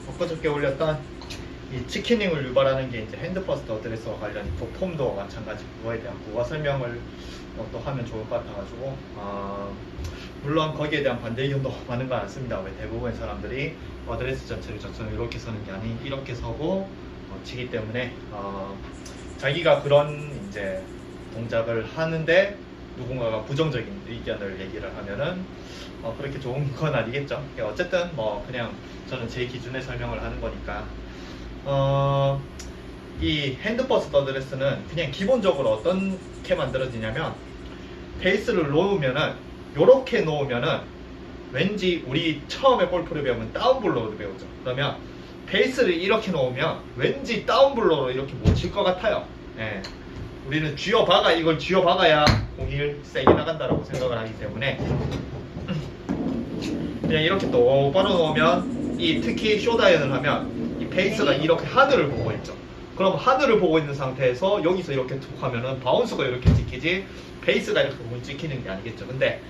엊그저께 올렸던 이 치키닝을 유발하는 게 이제 핸드퍼스트 어드레스와 관련 있고 폼도 마찬가지 그거에 대한 부가 설명을 또 하면 좋을 것 같아가지고 물론 거기에 대한 반대 의견도 많은 건 않습니다. 왜 대부분의 사람들이 어드레스 전체를 적성을 이렇게 서는 게 아닌 이렇게 서고 치기 때문에 자기가 그런 이제 동작을 하는데 누군가가 부정적인 의견을 얘기를 하면은 그렇게 좋은 건 아니겠죠. 어쨌든 뭐 그냥 저는 제 기준에 설명을 하는 거니까 이 핸드퍼스트 어드레스는 그냥 기본적으로 어떻게 만들어지냐면 베이스를 놓으면은 요렇게 놓으면은 왠지 우리 처음에 골프를 배우면 다운블로우를 배우죠. 그러면 베이스를 이렇게 놓으면 왠지 다운블로우로 이렇게 못 칠 것 같아요. 예. 우리는 쥐어박아 이걸 쥐어박아야 공이 세게 나간다라고 생각을 하기 때문에 그냥 이렇게 똑바로 놓으면 이 특히 쇼다이언을 하면 이 베이스가 이렇게 하늘을 보고 있죠. 그럼 하늘을 보고 있는 상태에서 여기서 이렇게 툭 하면은 바운스가 이렇게 찍히지 베이스가 이렇게 공을 찍히는 게 아니겠죠. 근데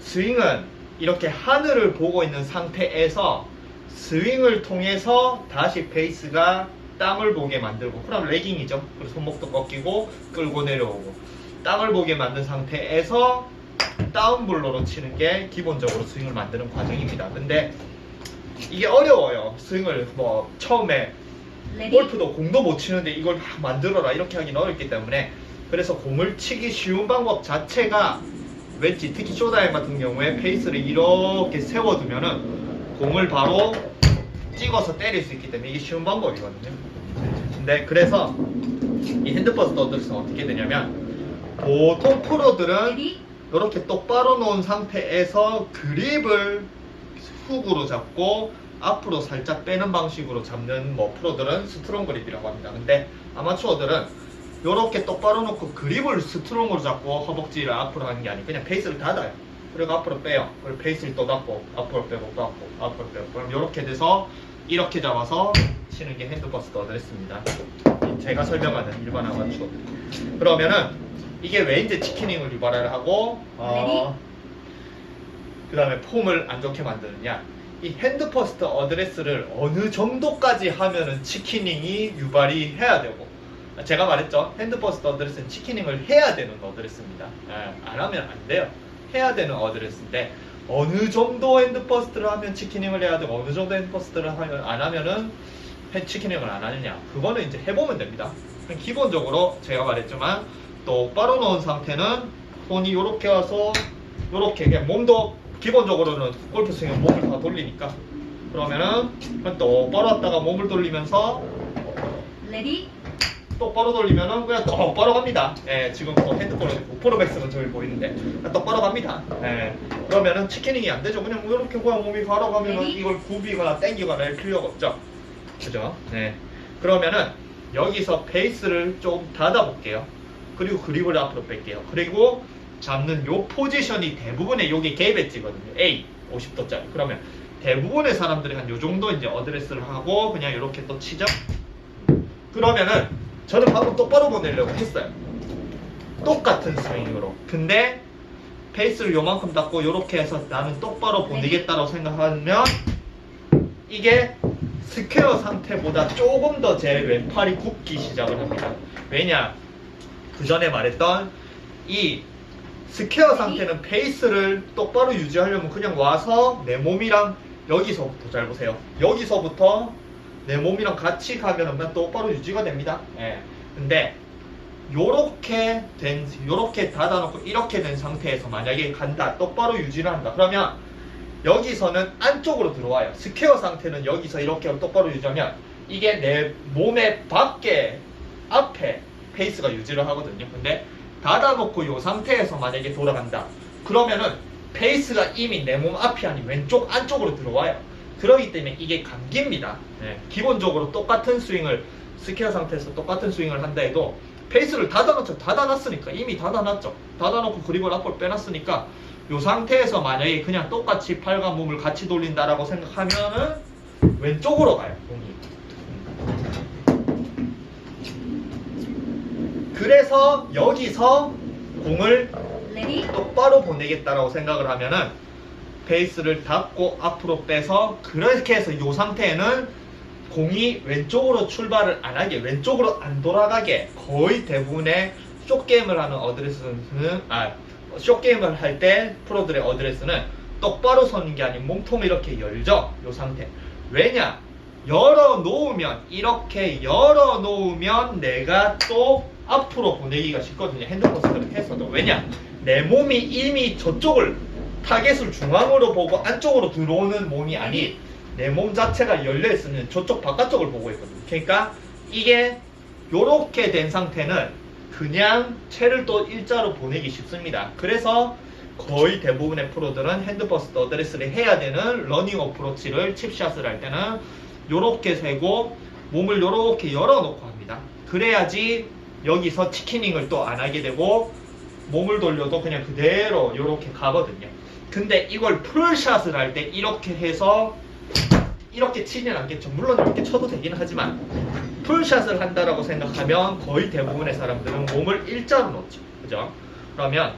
스윙은 이렇게 하늘을 보고 있는 상태에서 스윙을 통해서 다시 베이스가 땅을 보게 만들고, 그럼 레깅이죠. 그리고 손목도 꺾이고 끌고 내려오고 땅을 보게 만든 상태에서 다운블로로 치는 게 기본적으로 스윙을 만드는 과정입니다. 근데 이게 어려워요. 스윙을 뭐 처음에 골프도 공도 못 치는데 이걸 막 만들어라 이렇게 하기는 어렵기 때문에, 그래서 공을 치기 쉬운 방법 자체가 왠지 특히 쇼다임 같은 경우에 페이스를 이렇게 세워두면은 공을 바로 찍어서 때릴 수 있기 때문에 이게 쉬운 방법이거든요. 근데 그래서 이 핸드퍼스트 어드레스는 어떻게 되냐면, 보통 프로들은 이렇게 똑바로 놓은 상태에서 그립을 훅으로 잡고 앞으로 살짝 빼는 방식으로 잡는 뭐 프로들은 스트롱 그립이라고 합니다. 근데 아마추어들은 이렇게 똑바로 놓고 그립을 스트롱으로 잡고 허벅지를 앞으로 하는 게 아니고 그냥 페이스를 닫아요. 그리고 앞으로 빼요. 그리고 페이스를 또 닫고 앞으로 빼고 또 닫고 앞으로 빼고, 그럼 이렇게 돼서 이렇게 잡아서 치는 게 핸드퍼스트 어드레스입니다. 제가 설명하는 일반 아마추어. 그러면은 이게 왜 이제 치키닝을 유발을 하고 그 다음에 폼을 안 좋게 만드느냐, 이 핸드퍼스트 어드레스를 어느 정도까지 하면은 치키닝이 유발이 해야 되고, 제가 말했죠. 핸드퍼스트 어드레스는 치키닝을 해야 되는 어드레스입니다. 안 하면 안 돼요. 해야 되는 어드레스인데 어느 정도 핸드퍼스트를 하면 치키닝을 해야 되고 어느 정도 핸드퍼스트를 하면 안 하면은 치키닝을 안 하느냐, 그거는 이제 해보면 됩니다. 기본적으로 제가 말했지만 똑바로 놓은 상태는 손이 이렇게 와서 이렇게 그냥 몸도 기본적으로는 골프 스윙은 몸을 다 돌리니까, 그러면은 똑바로 왔다가 몸을 돌리면서 레디 똑바로 돌리면은 그냥 똑바로 갑니다. 예, 지금 또 핸드폰에 프로백스는 저기 보이는데 똑바로 갑니다. 예, 그러면은 치키닝이 안 되죠. 그냥 이렇게 그냥 몸이 걸어가면은 이걸 굽이거나 당기거나 할 필요가 없죠. 그죠? 네. 그러면은 여기서 베이스를 좀 닫아 볼게요. 그리고 그립을 앞으로 뺄게요. 그리고 잡는 요 포지션이 대부분의 요게 갭 엣지거든요. A 50도짜리. 그러면 대부분의 사람들이 한 요 정도 이제 어드레스를 하고 그냥 이렇게 또 치죠. 그러면은 저는 방금 똑바로 보내려고 했어요. 똑같은 스윙으로. 근데 페이스를 요만큼 닫고 요렇게 해서 나는 똑바로 보내겠다고 생각하면 이게 스퀘어 상태보다 조금 더 제 왼팔이 굽기 시작을 합니다. 왜냐? 그 전에 말했던 이 스퀘어 상태는 페이스를 똑바로 유지하려면 그냥 와서 내 몸이랑 여기서부터 잘 보세요. 여기서부터 내 몸이랑 같이 가면은 그냥 똑바로 유지가 됩니다. 예. 근데 요렇게 닫아놓고 이렇게 된 상태에서 만약에 간다, 똑바로 유지를 한다, 그러면 여기서는 안쪽으로 들어와요. 스퀘어 상태는 여기서 이렇게 똑바로 유지하면 이게 내 몸의 밖에 앞에 페이스가 유지를 하거든요. 근데 닫아놓고 이 상태에서 만약에 돌아간다, 그러면은 페이스가 이미 내 몸 앞이 아닌 왼쪽 안쪽으로 들어와요. 그렇기 때문에 이게 감기입니다. 네. 기본적으로 똑같은 스윙을 스퀘어 상태에서 똑같은 스윙을 한다 해도 페이스를 닫아놨죠. 닫아놨으니까 이미 닫아놨죠. 닫아놓고 그립을 앞으로 빼놨으니까 이 상태에서 만약에 그냥 똑같이 팔과 몸을 같이 돌린다라고 생각하면은 왼쪽으로 가요, 공이. 그래서 여기서 공을 똑바로 보내겠다라고 생각을 하면은 베이스를 닫고 앞으로 빼서 그렇게 해서 이 상태에는 공이 왼쪽으로 출발을 안 하게, 왼쪽으로 안 돌아가게 거의 대부분의 숏게임을 하는 어드레스는 숏게임을 할 때 프로들의 어드레스는 똑바로 서는 게 아닌 몸통을 이렇게 열죠. 이 상태. 왜냐? 열어놓으면 이렇게 열어놓으면 내가 또 앞으로 보내기가 쉽거든요. 핸드포스를 했어도. 왜냐? 내 몸이 이미 저쪽을 타겟을 중앙으로 보고 안쪽으로 들어오는 몸이 아닌 내 몸 자체가 열려있으면 저쪽 바깥쪽을 보고 있거든요. 그러니까 이게 요렇게 된 상태는 그냥 채를 또 일자로 보내기 쉽습니다. 그래서 거의 대부분의 프로들은 핸드퍼스트 어드레스를 해야 되는 러닝 어프로치를 칩샷을 할 때는 요렇게 세고 몸을 요렇게 열어놓고 합니다. 그래야지 여기서 치키닝을 또 안 하게 되고 몸을 돌려도 그냥 그대로 요렇게 가거든요. 근데 이걸 풀샷을 할 때 이렇게 해서 이렇게 치진 않겠죠. 물론 이렇게 쳐도 되긴 하지만 풀샷을 한다라고 생각하면 거의 대부분의 사람들은 몸을 일자로 놓죠. 그죠? 그러면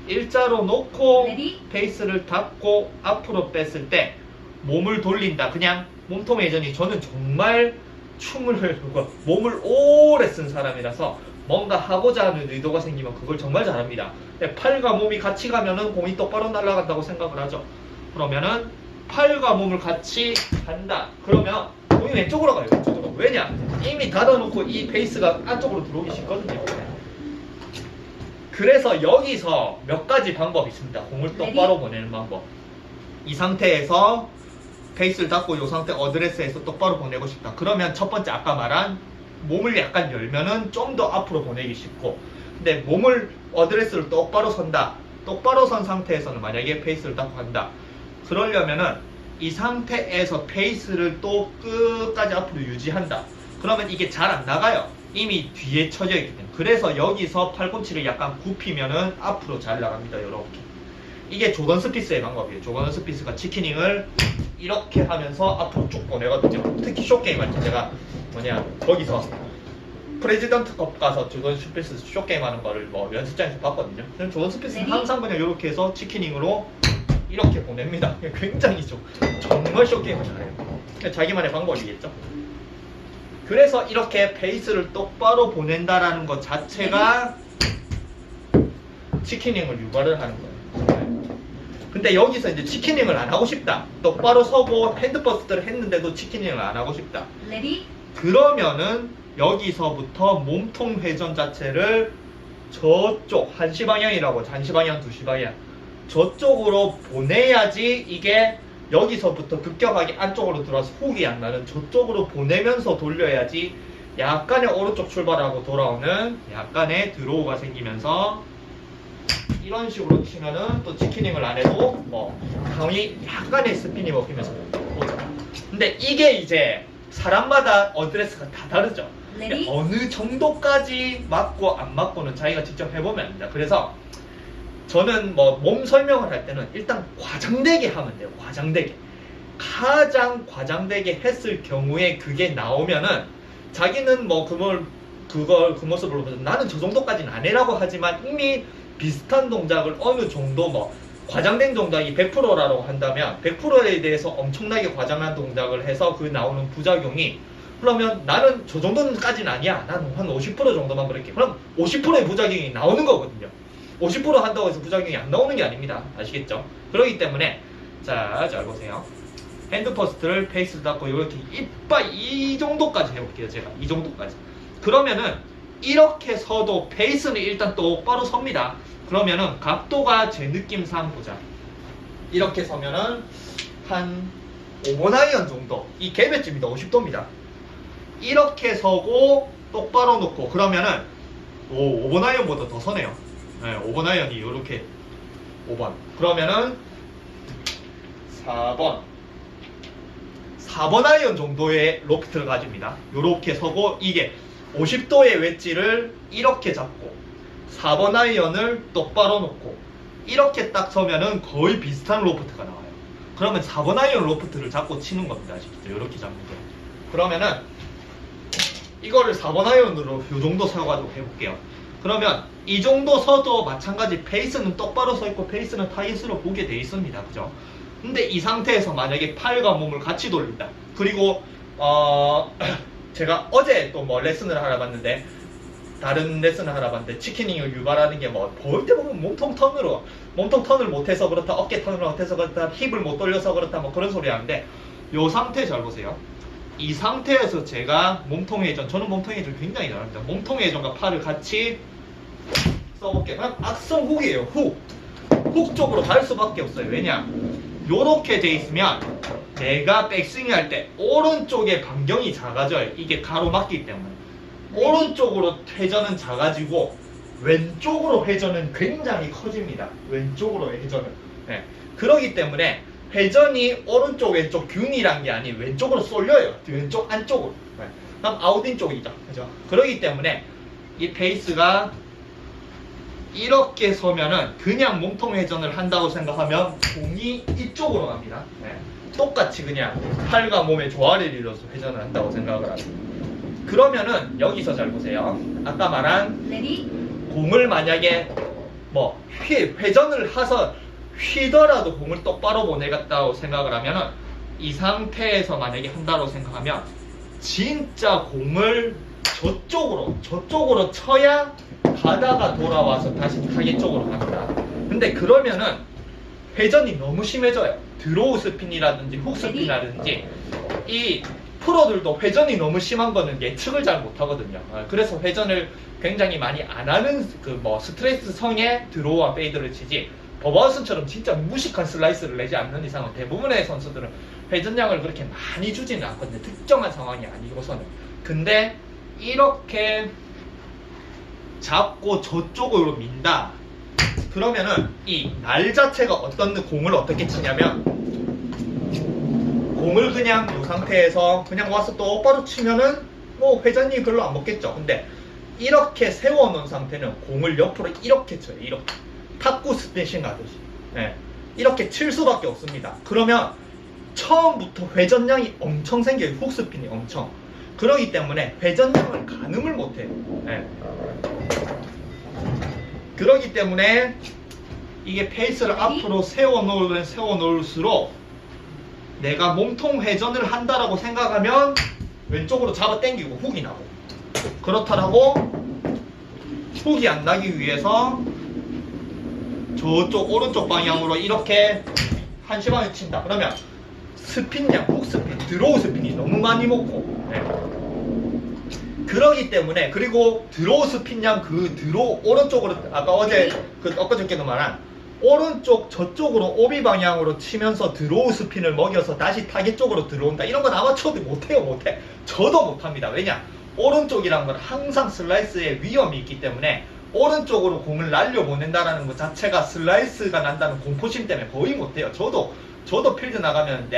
일자로 놓고 페이스를 닫고 앞으로 뺐을 때 몸을 돌린다. 그냥 몸통 회전이 저는 정말 몸을 오래 쓴 사람이라서 뭔가 하고자 하는 의도가 생기면 그걸 정말 잘합니다. 팔과 몸이 같이 가면은 공이 똑바로 날아간다고 생각을 하죠. 그러면은 팔과 몸을 같이 간다. 그러면 공이 왼쪽으로 가요. 왼쪽으로. 왜냐? 이미 닫아놓고 이 베이스가 안쪽으로 들어오기 쉽거든요. 그래서 여기서 몇 가지 방법이 있습니다. 공을 똑바로 보내는 방법. 이 상태에서 베이스를 닫고 이 상태 어드레스에서 똑바로 보내고 싶다. 그러면 첫 번째 아까 말한 몸을 약간 열면은 좀 더 앞으로 보내기 쉽고, 근데 몸을 어드레스를 똑바로 선다. 똑바로 선 상태에서는 만약에 페이스를 닫고 간다. 그러려면은 이 상태에서 페이스를 또 끝까지 앞으로 유지한다. 그러면 이게 잘 안 나가요. 이미 뒤에 쳐져 있기 때문에. 그래서 여기서 팔꿈치를 약간 굽히면은 앞으로 잘 나갑니다. 이렇게. 이게 조던 스피스의 방법이에요. 조던 스피스가 치키닝을 이렇게 하면서 앞으로 쭉 보내거든요. 특히 숏게임 할 때 제가 거기서 프레지던트컵 가서 조던 스피스 숏게임 하는 거를 연습장에서 봤거든요. 조던 스피스는 항상 그냥 이렇게 해서 치키닝으로 이렇게 보냅니다. 굉장히 정말 숏게임을 잘해요. 자기만의 방법이겠죠. 그래서 이렇게 베이스를 똑바로 보낸다라는 것 자체가 치키닝을 유발을 하는 거예요. 근데 여기서 이제 치키닝을 안 하고 싶다. 똑바로 서고 핸드퍼스트를 했는데도 치키닝을 안 하고 싶다. 그러면은 여기서부터 몸통 회전 자체를 저쪽 1시 방향이라고 1시 방향 2시 방향 저쪽으로 보내야지 이게 여기서부터 급격하게 안쪽으로 들어와서 훅이 안 나는 저쪽으로 보내면서 돌려야지 약간의 오른쪽 출발하고 돌아오는 약간의 드로우가 생기면서 이런 식으로 치면은 또 치키닝을 안 해도 강이 약간의 스핀이 먹히면서 오죠. 근데 이게 이제 사람마다 어드레스가 다 다르죠. 어느 정도까지 맞고 안 맞고는 자기가 직접 해보면 압니다. 그래서 저는 몸 설명을 할 때는 일단 과장되게 하면 돼요. 과장되게. 가장 과장되게 했을 경우에 그게 나오면은 자기는 그 모습으로 보면 나는 저 정도까지는 안 해라고 하지만 이미 비슷한 동작을 어느 정도 과장된 동작이 100%라고 한다면 100%에 대해서 엄청나게 과장한 동작을 해서 그 나오는 부작용이 그러면 나는 저 정도까지는 아니야. 나는 한 50% 정도만 그렇게. 그럼 50%의 부작용이 나오는 거거든요. 50% 한다고 해서 부작용이 안 나오는 게 아닙니다. 아시겠죠? 그렇기 때문에 자, 잘 보세요. 핸드 퍼스트를 페이스를 닫고 이렇게 이 정도까지 해볼게요. 제가 이 정도까지. 그러면은 이렇게 서도 페이스는 일단 똑바로 섭니다. 그러면은 각도가 제 느낌상 보자. 이렇게 서면은 한 5번 아이언 정도. 이 개배쯤이다. 50도입니다. 이렇게 서고 똑바로 놓고 그러면은 5번 아이언보다 더 서네요. 네, 5번 아이언이 이렇게 5번. 그러면은 4번 아이언 정도의 로프트를 가집니다. 이렇게 서고 이게 50도의 웨지를 이렇게 잡고 4번 아이언을 똑바로 놓고 이렇게 딱 서면은 거의 비슷한 로프트가 나와요. 그러면 4번 아이언 로프트를 잡고 치는 겁니다. 아시겠죠? 이렇게 잡는 거. 그러면은 이거를 4번 아이언으로 이 정도 세워가지고 해볼게요. 그러면 이 정도 서도 마찬가지 베이스는 똑바로 서 있고 베이스는 타깃으로 보게 돼 있습니다. 그죠? 근데 이 상태에서 만약에 팔과 몸을 같이 돌린다. 그리고 제가 어제 또 뭐 레슨을 하러 봤는데 다른 레슨을 하러 봤는데 치킨닝을 유발하는 게 뭐 볼 때 보면 몸통 턴을 못해서 그렇다, 어깨 턴을 못해서 그렇다, 힙을 못 돌려서 그렇다, 뭐 그런 소리 하는데 요 상태 잘 보세요. 이 상태에서 제가 몸통 회전, 저는 몸통 회전 굉장히 잘합니다. 몸통 회전과 팔을 같이 써볼게요. 그냥 악성 훅이에요. 훅 쪽으로 갈 수밖에 없어요. 왜냐? 요렇게 돼 있으면 내가 백스윙 할 때 오른쪽에 반경이 작아져요. 이게 가로막기 때문에. 오른쪽으로 회전은 작아지고 왼쪽으로 회전은 굉장히 커집니다. 왼쪽으로 회전은. 네. 그러기 때문에 회전이 오른쪽 왼쪽 균이란 게 아닌 왼쪽으로 쏠려요. 왼쪽 안쪽으로. 네. 그럼 아웃인 쪽이죠. 그죠? 그러기 때문에 이 페이스가 이렇게 서면은 그냥 몸통 회전을 한다고 생각하면 공이 이쪽으로 갑니다. 네. 똑같이 그냥 팔과 몸의 조화를 이뤄서 회전을 한다고 생각을 하죠. 그러면은 여기서 잘 보세요. 아까 말한 공을 만약에 뭐 회전을 해서 휘더라도 공을 똑바로 보내겠다고 생각을 하면은 이 상태에서 만약에 한다고 생각하면 진짜 공을 저쪽으로 쳐야 가다가 돌아와서 다시 타겟 쪽으로 갑니다. 근데 그러면은 회전이 너무 심해져요. 드로우 스핀이라든지 훅 스핀이라든지 이 프로들도 회전이 너무 심한 거는 예측을 잘 못하거든요. 그래서 회전을 굉장히 많이 안 하는 그 뭐 스트레스 성의 드로우와 페이드를 치지 버바우슨처럼 진짜 무식한 슬라이스를 내지 않는 이상은 대부분의 선수들은 회전량을 그렇게 많이 주지는 않거든요. 특정한 상황이 아니고서는. 근데 이렇게 잡고 저쪽으로 민다. 그러면은 이 날 자체가 공을 어떻게 치냐면 공을 그냥 이 상태에서 그냥 와서 또 똑바로 치면은 뭐 회전이 별로 안 먹겠죠. 근데 이렇게 세워놓은 상태는 공을 옆으로 이렇게 쳐요. 이렇게 탁구 스매싱 하듯이. 네. 이렇게 칠 수밖에 없습니다. 그러면 처음부터 회전량이 엄청 생겨요. 훅스핀이 엄청. 그러기 때문에 회전량을 가늠을 못해요. 네. 그러기 때문에 이게 페이스를 앞으로 세워놓을수록 내가 몸통 회전을 한다라고 생각하면 왼쪽으로 잡아 당기고 훅이 나고, 그렇다라고 훅이 안 나기 위해서 저쪽 오른쪽 방향으로 이렇게 한시방에 친다. 그러면 스핀량, 훅 스핀, 드로우 스핀이 너무 많이 먹고, 네. 그러기 때문에, 그리고 드로우 스핀량 오른쪽으로 아까 엊그저께도 말한 오른쪽 저쪽으로 오비 방향으로 치면서 드로우 스핀을 먹여서 다시 타겟 쪽으로 들어온다. 이런 건 아마추어도 못해요. 저도 못합니다. 왜냐? 오른쪽이란 건 항상 슬라이스에 위험이 있기 때문에 오른쪽으로 공을 날려보낸다라는 것 자체가 슬라이스가 난다는 공포심 때문에 거의 못해요. 저도 필드 나가면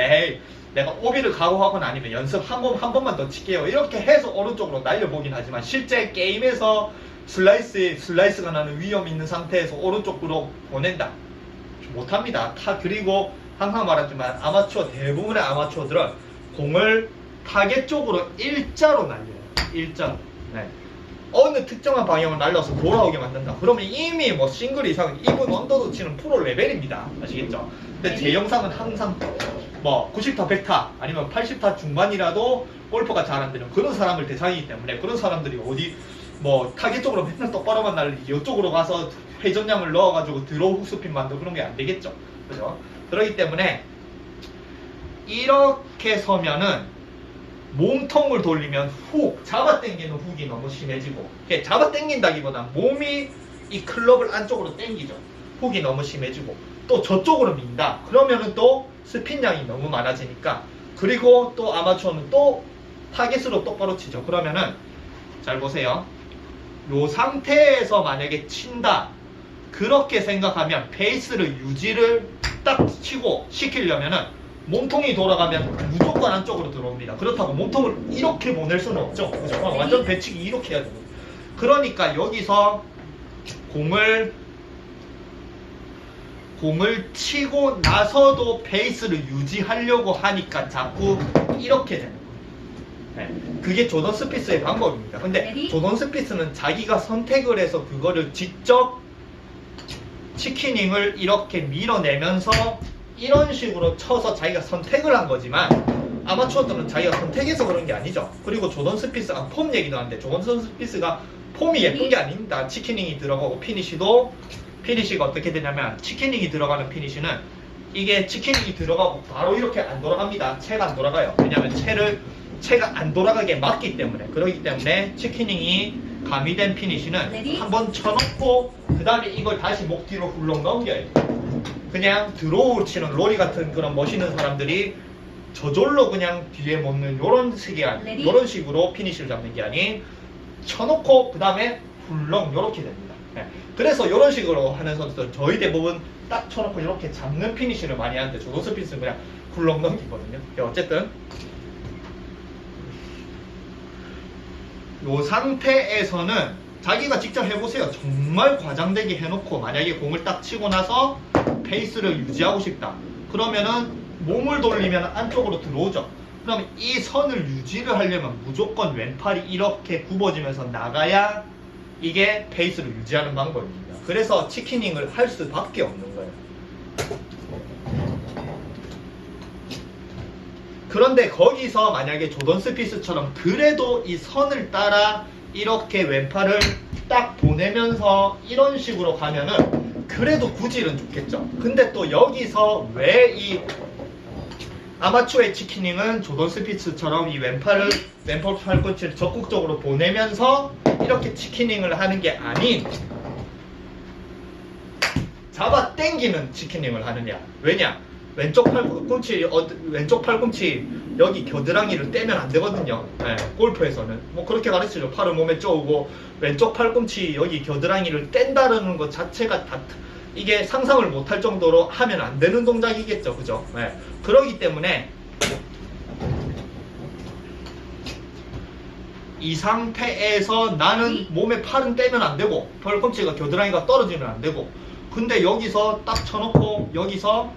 내가 오비를 각오하거나 아니면 연습 한 번만 더 칠게요. 이렇게 해서 오른쪽으로 날려보긴 하지만 실제 게임에서 슬라이스가 나는 위험 있는 상태에서 오른쪽으로 보낸다. 못합니다. 그리고 항상 말하지만 대부분의 아마추어들은 공을 타겟 쪽으로 일자로 날려요. 일자로. 네. 어느 특정한 방향으로 날려서 돌아오게 만든다. 그러면 이미 뭐 싱글 이상 이분 언더도 치는 프로 레벨입니다. 아시겠죠? 근데 제 영상은 항상 뭐 90타, 100타 아니면 80타 중반이라도 골프가 잘 안 되는 그런 사람을 대상이기 때문에 그런 사람들이 어디 뭐 타겟 쪽으로 맨날 똑바로만 날리지 이쪽으로 가서 회전량을 넣어가지고 드로우 훅스핀 만들고 그런 게 안 되겠죠. 그죠? 그렇기 때문에 이렇게 서면은 몸통을 돌리면 잡아당기는 훅이 너무 심해지고, 잡아당긴다기보다 몸이 이 클럽을 안쪽으로 당기죠. 훅이 너무 심해지고, 또 저쪽으로 민다. 그러면은 또 스핀량이 너무 많아지니까, 그리고 또 아마추어는 또 타겟으로 똑바로 치죠. 그러면은 잘 보세요. 요 상태에서 만약에 친다. 그렇게 생각하면 페이스를 유지를 딱 치고 시키려면은 몸통이 돌아가면 무조건 안쪽으로 들어옵니다. 그렇다고 몸통을 이렇게 보낼 수는 없죠. 그죠? 완전 배치기 이렇게 해야 됩니다. 그러니까 여기서 공을 치고 나서도 페이스를 유지하려고 하니까 자꾸 이렇게 되는 거예요. 네. 그게 조던 스피스의 방법입니다. 근데 조던 스피스는 자기가 선택을 해서 그거를 직접 치키닝을 이렇게 밀어내면서 이런 식으로 쳐서 자기가 선택을 한 거지만 아마추어들은 자기가 선택해서 그런 게 아니죠. 그리고 조던 스피스가 폼 얘기도 하는데 조던 스피스가 폼이 예쁜 게 아닙니다. 치키닝이 들어가고 피니시가 어떻게 되냐면 치키닝이 들어가는 피니시는 이게 치키닝이 들어가고 바로 이렇게 안 돌아갑니다. 채가 안 돌아가요. 왜냐하면 채가 안 돌아가게 막기 때문에. 그렇기 때문에 치키닝이 가미된 피니시는 한번 쳐놓고 그 다음에 이걸 다시 목 뒤로 훌렁 넘겨요. 그냥 드로우 치는 로리 같은 그런 멋있는 사람들이 저절로 그냥 뒤에 먹는 요런 식이 아니 요런 식으로 피니시를 잡는 게 아닌 쳐놓고 그 다음에 훌렁 요렇게 됩니다. 네. 그래서 요런 식으로 하는 선수들 저희 대부분 딱 쳐놓고 이렇게 잡는 피니시를 많이 하는데 조던 스피스는 그냥 훌렁 넘기거든요. 어쨌든 요 상태에서는 자기가 직접 해보세요. 정말 과장되게 해놓고 만약에 공을 딱 치고 나서 페이스를 유지하고 싶다. 그러면은 몸을 돌리면 안쪽으로 들어오죠. 그러면 이 선을 유지를 하려면 무조건 왼팔이 이렇게 굽어지면서 나가야 이게 페이스를 유지하는 방법입니다. 그래서 치키닝을 할 수밖에 없는 거예요. 그런데 거기서 만약에 조던 스피스처럼 그래도 이 선을 따라 이렇게 왼팔을 딱 보내면서 이런 식으로 가면은 그래도 구질은 좋겠죠. 근데 또 여기서 왜 이 아마추어의 치키닝은 조던 스피스처럼 이 왼팔 팔꿈치를 적극적으로 보내면서 이렇게 치키닝을 하는 게 아닌 잡아 당기는 치키닝을 하느냐. 왜냐? 왼쪽 팔꿈치 여기 겨드랑이를 떼면 안 되거든요. 네, 골프에서는 뭐 그렇게 가르치죠. 팔을 몸에 쪼우고 왼쪽 팔꿈치 여기 겨드랑이를 뗀다는 것 자체가 다 이게 상상을 못할 정도로 하면 안 되는 동작이겠죠. 그죠? 네. 그러기 때문에 이 상태에서 나는 몸에 팔은 떼면 안 되고 팔꿈치가 겨드랑이가 떨어지면 안 되고 근데 여기서 딱 쳐놓고 여기서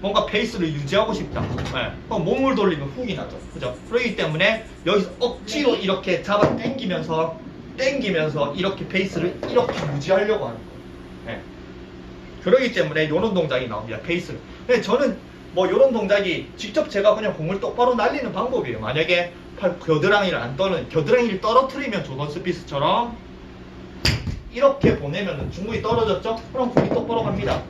뭔가 페이스를 유지하고 싶다. 네. 그럼 몸을 돌리면 훅이 나죠. 그죠? 그렇기 때문에 여기서 억지로 이렇게 잡아 당기면서 이렇게 페이스를 이렇게 유지하려고 하는 거예요. 네. 그렇기 때문에 이런 동작이 나옵니다. 페이스를. 근데 저는 뭐 이런 동작이 직접 제가 그냥 공을 똑바로 날리는 방법이에요. 만약에 겨드랑이를 떨어뜨리면 조던 스피스처럼 이렇게 보내면 충분히 떨어졌죠? 그럼 공이 똑바로 갑니다.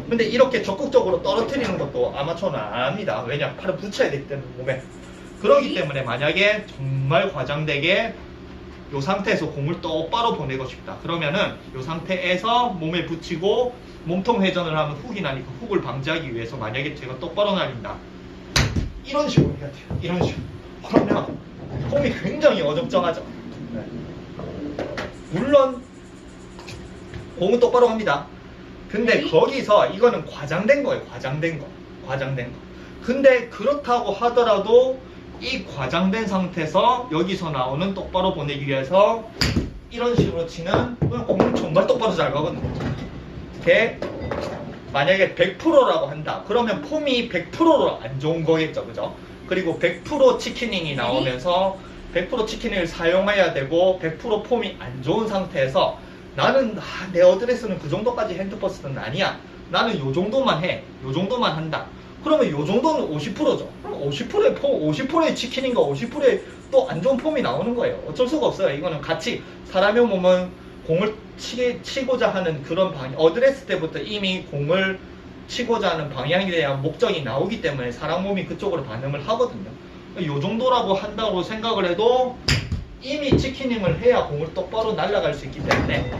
근데 이렇게 적극적으로 떨어뜨리는 것도 아마추어는 안 합니다. 왜냐? 팔을 붙여야 되기 때문에 몸에. 그렇기 때문에 만약에 정말 과장되게 이 상태에서 공을 똑바로 보내고 싶다. 그러면은 이 상태에서 몸에 붙이고 몸통 회전을 하면 훅이 나니까 훅을 방지하기 위해서 만약에 제가 똑바로 날린다. 이런 식으로 해야 돼요. 이런 식으로. 그러면 폼이 굉장히 어정쩡하죠. 네. 물론 공은 똑바로 갑니다. 근데 거기서 이거는 과장된 거예요. 과장된 거. 근데 그렇다고 하더라도 이 과장된 상태에서 여기서 나오는 똑바로 보내기 위해서 이런 식으로 치는 공은 정말 똑바로 잘 가거든요. 이렇게 만약에 100%라고 한다. 그러면 폼이 100%로 안 좋은 거겠죠. 그죠? 그리고 100% 치키닝이 나오면서 100% 치키닝을 사용해야 되고 100% 폼이 안 좋은 상태에서 나는 내 어드레스는 그 정도까지 핸드퍼스는 아니야. 나는 요 정도만 해. 요 정도만 한다. 그러면 요 정도는 50%죠. 그럼 50%의 치킨인가 50%의 또 안 좋은 폼이 나오는 거예요. 어쩔 수가 없어요. 이거는 같이 사람의 몸은 공을 치고자 하는 그런 어드레스 때부터 이미 공을 치고자 하는 방향에 대한 목적이 나오기 때문에 사람 몸이 그쪽으로 반응을 하거든요. 요 정도라고 한다고 생각을 해도 이미 치키닝을 해야 공을 똑바로 날아갈 수 있기 때문에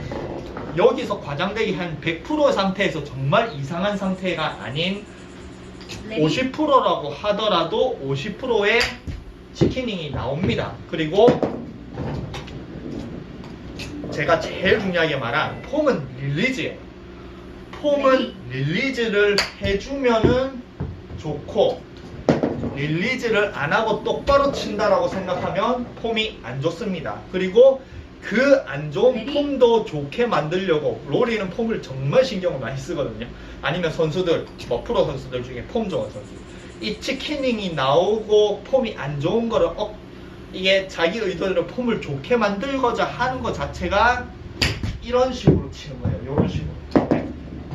여기서 과장되기 한 100% 상태에서 정말 이상한 상태가 아닌 50%라고 하더라도 50%의 치키닝이 나옵니다. 그리고 제가 제일 중요하게 말한 폼은 릴리즈예요. 폼은 릴리즈를 해주면은 좋고 릴리즈를 안 하고 똑바로 친다라고 생각하면 폼이 안 좋습니다. 그리고 그 안 좋은 폼도 좋게 만들려고 로리는 폼을 정말 신경을 많이 쓰거든요. 아니면 선수들, 뭐 프로 선수들 중에 폼 좋은 선수 이 치키닝이 나오고 폼이 안 좋은 거를 이게 자기 의도대로 폼을 좋게 만들고자 하는 것 자체가 이런 식으로 치는 거예요. 이런 식으로. 네.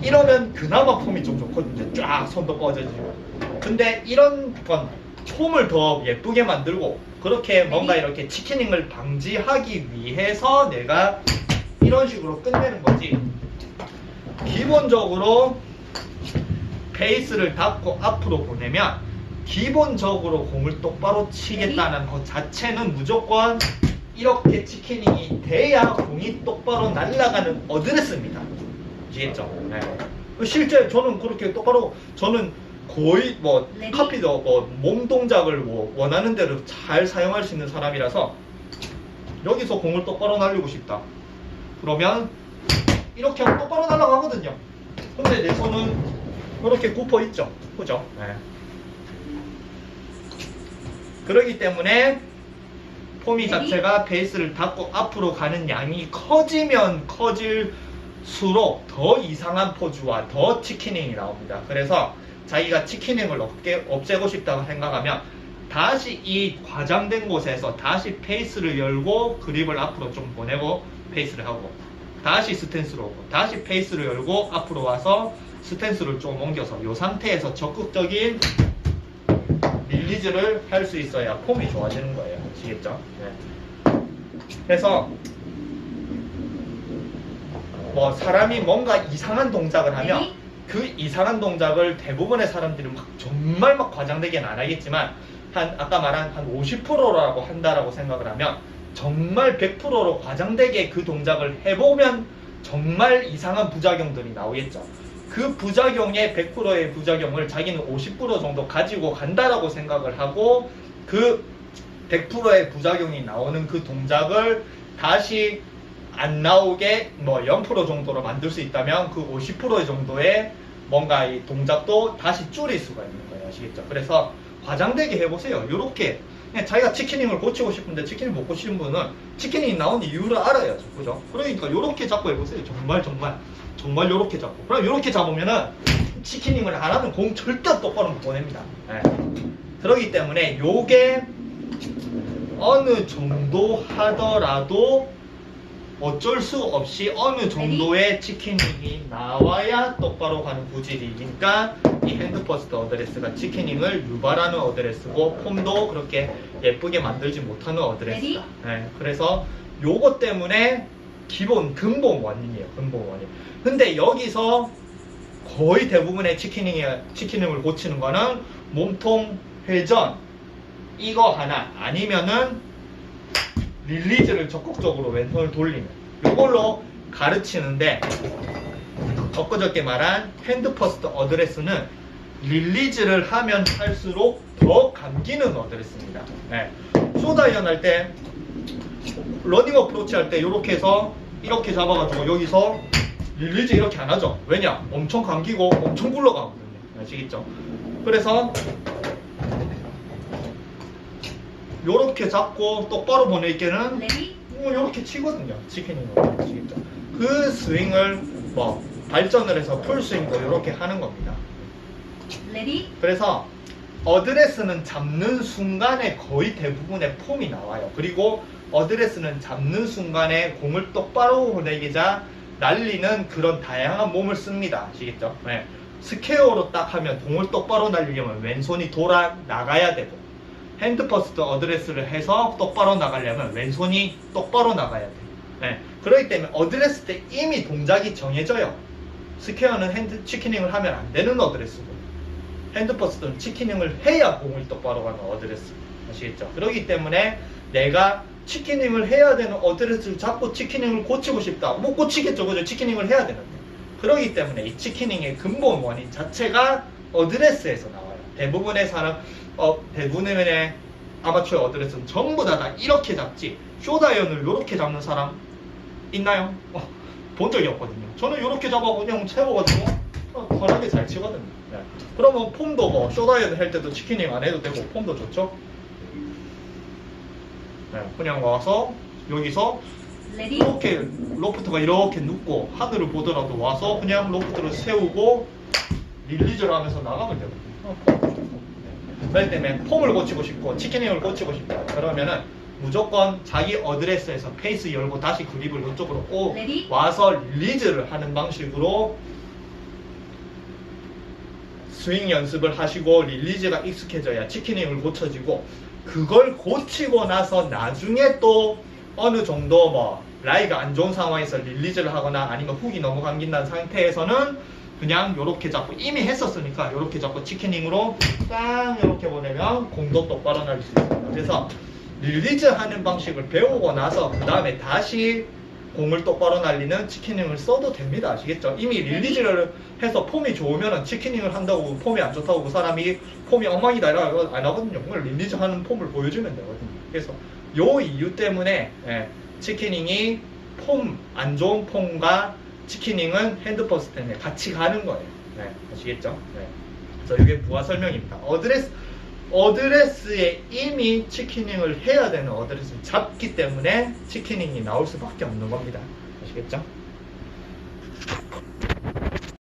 이러면 그나마 폼이 좀 좋거든요. 쫙 손도 뻗어지고. 근데 이런 건 폼을 더 예쁘게 만들고 그렇게 뭔가 이렇게 치키닝을 방지하기 위해서 내가 이런 식으로 끝내는 거지. 기본적으로 베이스를 닫고 앞으로 보내면 기본적으로 공을 똑바로 치겠다는 것 자체는 무조건 이렇게 치키닝이 돼야 공이 똑바로 날아가는 어드레스입니다. 아시겠죠? 네. 실제 저는 그렇게 똑바로 저는 거의 뭐 카피도 몸 동작을 뭐 원하는 대로 잘 사용할 수 있는 사람이라서 여기서 공을 똑바로 날리고 싶다. 그러면 이렇게 하면 똑바로 날아가거든요. 근데 내 손은 이렇게 굽어 있죠. 그죠? 네. 그렇기 때문에 폼이 자체가 베이스를 닫고 앞으로 가는 양이 커지면 커질수록 더 이상한 포즈와 더 치키닝이 나옵니다. 그래서 자기가 치키닝을 없애고 싶다고 생각하면 다시 이 과장된 곳에서 다시 페이스를 열고 그립을 앞으로 좀 보내고 페이스를 하고 다시 스탠스로 오고 다시 페이스를 열고 앞으로 와서 스탠스를 좀 옮겨서 이 상태에서 적극적인 릴리즈를 할 수 있어야 폼이 좋아지는 거예요. 아시겠죠? 네. 그래서 뭐 사람이 뭔가 이상한 동작을 하면 그 이상한 동작을 대부분의 사람들이 막 정말 막 과장되게는 안 하겠지만 아까 말한 한 50%라고 한다라고 생각을 하면 정말 100%로 과장되게 그 동작을 해보면 정말 이상한 부작용들이 나오겠죠. 그 부작용의 100%의 부작용을 자기는 50% 정도 가지고 간다라고 생각을 하고 그 100%의 부작용이 나오는 그 동작을 다시 안 나오게 뭐 0% 정도로 만들 수 있다면 그 50% 정도의 뭔가 이 동작도 다시 줄일 수가 있는 거예요. 아시겠죠? 그래서 과장되게 해보세요. 요렇게 그냥 자기가 치키닝을 고치고 싶은데 치키닝 못 고치는 분은 치키닝이 나온 이유를 알아야죠. 그죠? 그러니까 요렇게 잡고 해보세요. 정말 요렇게 잡고. 그럼 요렇게 잡으면은 치키닝을 안 하면 공 절대 똑바로 못 보냅니다. 네. 그렇기 때문에 요게 어느 정도 하더라도 어쩔 수 없이 어느 정도의 치키닝이 나와야 똑바로 가는 구질이니까 이 핸드 퍼스트 어드레스가 치키닝을 유발하는 어드레스고 폼도 그렇게 예쁘게 만들지 못하는 어드레스다. 네, 그래서 요것 때문에 근본 원인이에요. 근본 원인. 근데 여기서 거의 대부분의 치키닝을 고치는 거는 몸통 회전 이거 하나 아니면은 릴리즈를 적극적으로 왼손을 돌리는 이걸로 가르치는데 엊그저께 말한 핸드 퍼스트 어드레스는 릴리즈를 하면 할수록 더 감기는 어드레스입니다. 네. 쇼다이언 할 때 러닝 어프로치 할 때 이렇게 해서 이렇게 잡아가지고 여기서 릴리즈 이렇게 안 하죠. 왜냐? 엄청 감기고 엄청 굴러가거든요. 아시겠죠? 그래서 요렇게 잡고 똑바로 보낼 때는 요렇게 치거든요. 치키닝으로. 아시겠죠? 그 스윙을 뭐 발전을 해서 풀스윙도 요렇게 하는 겁니다. 그래서 어드레스는 잡는 순간에 거의 대부분의 폼이 나와요. 그리고 어드레스는 잡는 순간에 공을 똑바로 보내기자 날리는 그런 다양한 몸을 씁니다. 아시겠죠? 네. 스퀘어로 딱 하면 공을 똑바로 날리려면 왼손이 돌아 나가야 되고 핸드 퍼스트 어드레스를 해서 똑바로 나가려면 왼손이 똑바로 나가야 돼요. 네. 그렇기 때문에 어드레스 때 이미 동작이 정해져요. 스퀘어는 치키닝을 하면 안 되는 어드레스고 핸드 퍼스트는 치키닝을 해야 공이 똑바로 가는 어드레스. 아시겠죠? 그렇기 때문에 내가 치키닝을 해야 되는 어드레스를 잡고 치키닝을 고치고 싶다. 못 고치겠죠. 그죠? 치키닝을 해야 되는데. 그렇기 때문에 이 치키닝의 근본 원인 자체가 어드레스에서 나와요. 대부분의 아마추어 어드레스는 전부 다 이렇게 잡지 쇼다이언을 이렇게 잡는 사람 있나요? 본 적이 없거든요. 저는 이렇게 잡아 그냥 채워가지고 편하게 잘 치거든요. 네. 그러면 폼도 뭐 쇼다이언 할 때도 치키닝 안 해도 되고 폼도 좋죠? 네. 그냥 와서 여기서 이렇게 로프트가 이렇게 눕고 하늘을 보더라도 와서 그냥 로프트를 세우고 릴리즈를 하면서 나가면 되거든요. 그렇기 때문에 폼을 고치고 싶고 치키닝을 고치고 싶다. 그러면은 무조건 자기 어드레스에서 페이스 열고 다시 그립을 이쪽으로 꼭 레디? 와서 릴리즈를 하는 방식으로 스윙 연습을 하시고 릴리즈가 익숙해져야 치킨닝을 고쳐지고, 그걸 고치고 나서 나중에 또 어느 정도 뭐 라이가 안 좋은 상황에서 릴리즈를 하거나 아니면 훅이 너무 감긴다는 상태에서는 그냥 요렇게 잡고, 이미 했었으니까 요렇게 잡고 치킨닝으로 딱 요렇게 보내면 공도 똑바로 날릴 수 있습니다. 그래서 릴리즈 하는 방식을 배우고 나서 그 다음에 다시 공을 똑바로 날리는 치킨닝을 써도 됩니다. 아시겠죠? 이미 릴리즈를 해서 폼이 좋으면 치킨닝을 한다고 폼이 안 좋다고 그 사람이 폼이 엉망이다 이러고 안 하거든요. 그걸 릴리즈 하는 폼을 보여주면 되거든요. 그래서 요 이유 때문에 치킨닝이 폼, 안 좋은 폼과 치킨닝은 핸드퍼스트 때문에 같이 가는 거예요. 아시겠죠? 그래서 이게 부하 설명입니다. 어드레스에 이미 치킨닝을 해야 되는 어드레스를 잡기 때문에 치킨닝이 나올 수밖에 없는 겁니다. 아시겠죠?